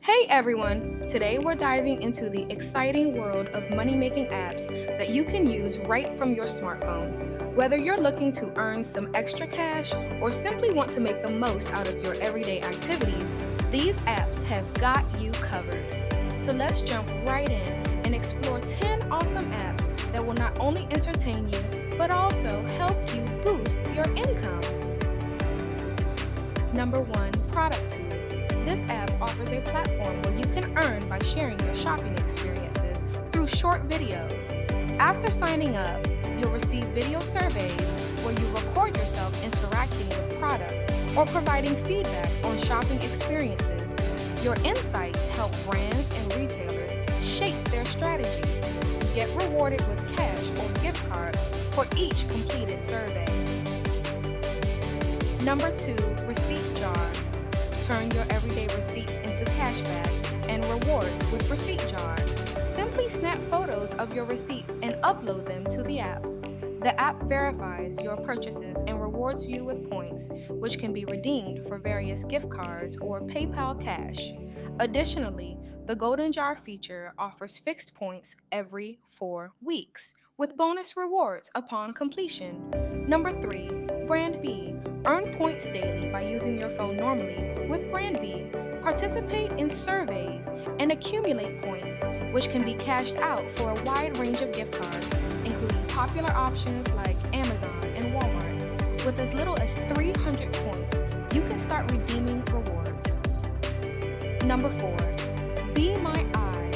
Hey everyone! Today we're diving into the exciting world of money-making apps that you can use right from your smartphone. Whether you're looking to earn some extra cash or simply want to make the most out of your everyday activities, these apps have got you covered. So let's jump right in and explore 10 awesome apps that will not only entertain you, but also help you boost your income. Number 1. Product Tube. This app offers a platform where you can earn by sharing your shopping experiences through short videos. After signing up, you'll receive video surveys where you record yourself interacting with products or providing feedback on shopping experiences. Your insights help brands and retailers shape their strategies. Get rewarded with cash or gift cards for each completed survey. Number 2. Receipt Jar. Turn your everyday receipts into cashback and rewards with Receipt Jar. Simply snap photos of your receipts and upload them to the app. The app verifies your purchases and rewards you with points, which can be redeemed for various gift cards or PayPal cash. Additionally, the Golden Jar feature offers fixed points every 4 weeks, with bonus rewards upon completion. Number 3. Brand B. Earn points daily by using your phone normally with Brand B. Participate in surveys and accumulate points, which can be cashed out for a wide range of gift cards, including popular options like Amazon and Walmart. With as little as 300 points, you can start redeeming rewards. Number 4. Be My Eye.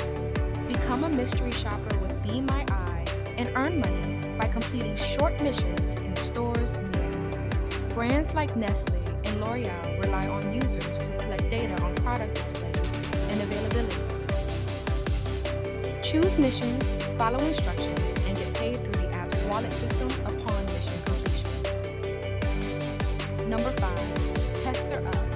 Become a mystery shopper with Be My Eye and earn money by completing short missions in stores near you. Brands like Nestle and L'Oreal rely on users to collect data on product displays and availability. Choose missions, follow instructions, and get paid through the app's wallet system upon mission completion. Number 5. Tester Up.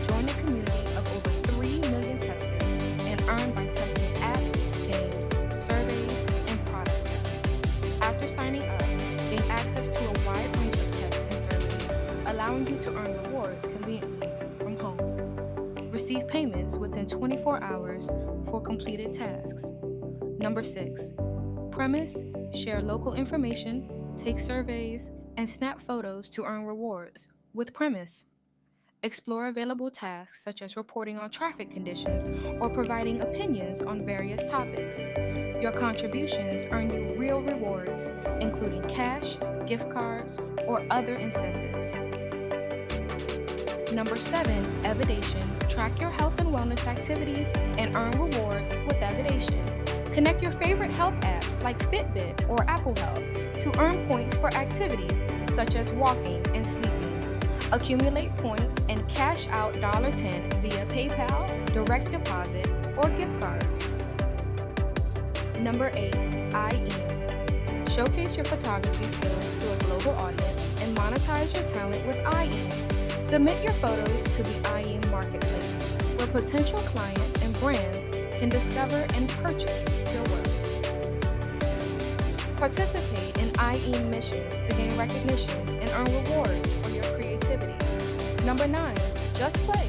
Join a community of over 3 million testers and earn by testing apps, games, surveys, and product tests. After signing up, gain access to a wide range of tests and surveys, allowing you to earn rewards conveniently from home. Receive payments within 24 hours for completed tasks. Number 6. Premise. Share local information, take surveys, and snap photos to earn rewards with Premise. Explore available tasks such as reporting on traffic conditions or providing opinions on various topics. Your contributions earn you real rewards, including cash, gift cards, or other incentives. Number 7. Evidation. Track your health and wellness activities and earn rewards with Evidation. Connect your favorite health apps like Fitbit or Apple Health to earn points for activities such as walking and sleeping. Accumulate points and cash out $10 via PayPal, direct deposit, or gift cards. Number 8. IE. Showcase your photography skills to a global audience and monetize your talent with IE. Submit your photos to the IE marketplace, where potential clients and brands can discover and purchase your work. Participate in IE missions to gain recognition and earn rewards for your creativity. Number 9. Just Play.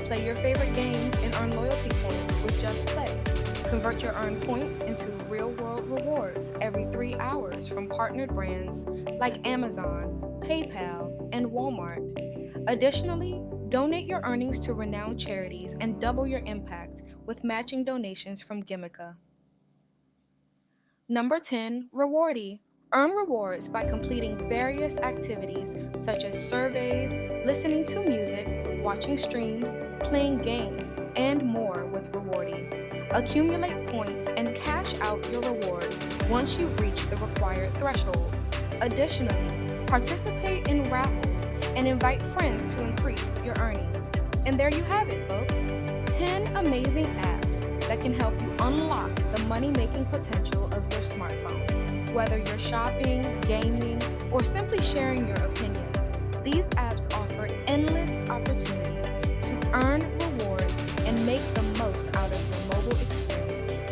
Play your favorite games and earn loyalty points with Just Play. Convert your earned points into real-world rewards every 3 hours from partnered brands like Amazon, PayPal, and Walmart. Additionally, donate your earnings to renowned charities and double your impact with matching donations from Gimica. Number 10. Rewardy. Earn rewards by completing various activities such as surveys, listening to music, watching streams, playing games, and more with Rewardy. Accumulate points and cash out your rewards once you've reached the required threshold. Additionally, participate in raffles and invite friends to increase your earnings. And there you have it, folks. 10 amazing apps that can help you unlock the money-making potential of your smartphone. Whether you're shopping, gaming, or simply sharing your opinions, these apps offer endless opportunities to earn rewards and make the most out of your mobile experience.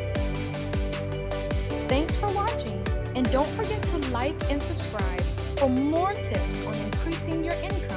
Thanks for watching, and don't forget to like and subscribe for more tips on increasing your income.